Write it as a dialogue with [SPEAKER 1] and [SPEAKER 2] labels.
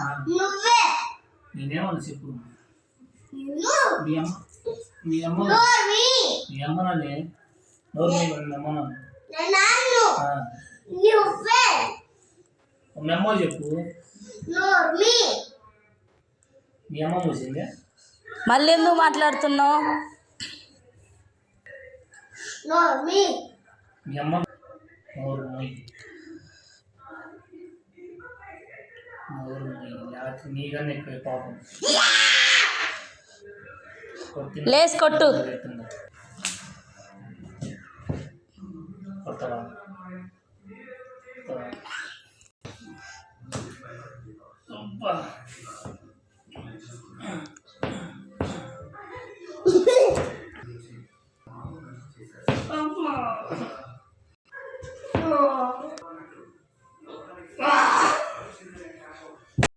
[SPEAKER 1] నువ్వే.
[SPEAKER 2] నేనేమన్నా చెప్పు. మీ అమ్మ మీ అమ్మనండి. నోరు మీ అమ్మను.
[SPEAKER 1] నువ్వే.
[SPEAKER 2] మీ అమ్మ చెప్పు. మీ అమ్మ మూసిందే.
[SPEAKER 3] మళ్ళీ ఎందుకు మాట్లాడుతున్నావు?
[SPEAKER 2] మీ అమ్మ నోరు మూయి. నోరు మూయి. నీకన్నా ఎక్కువ పాపం.
[SPEAKER 3] లేస్ కొట్టు.
[SPEAKER 2] కొత్తరా అబ్బా.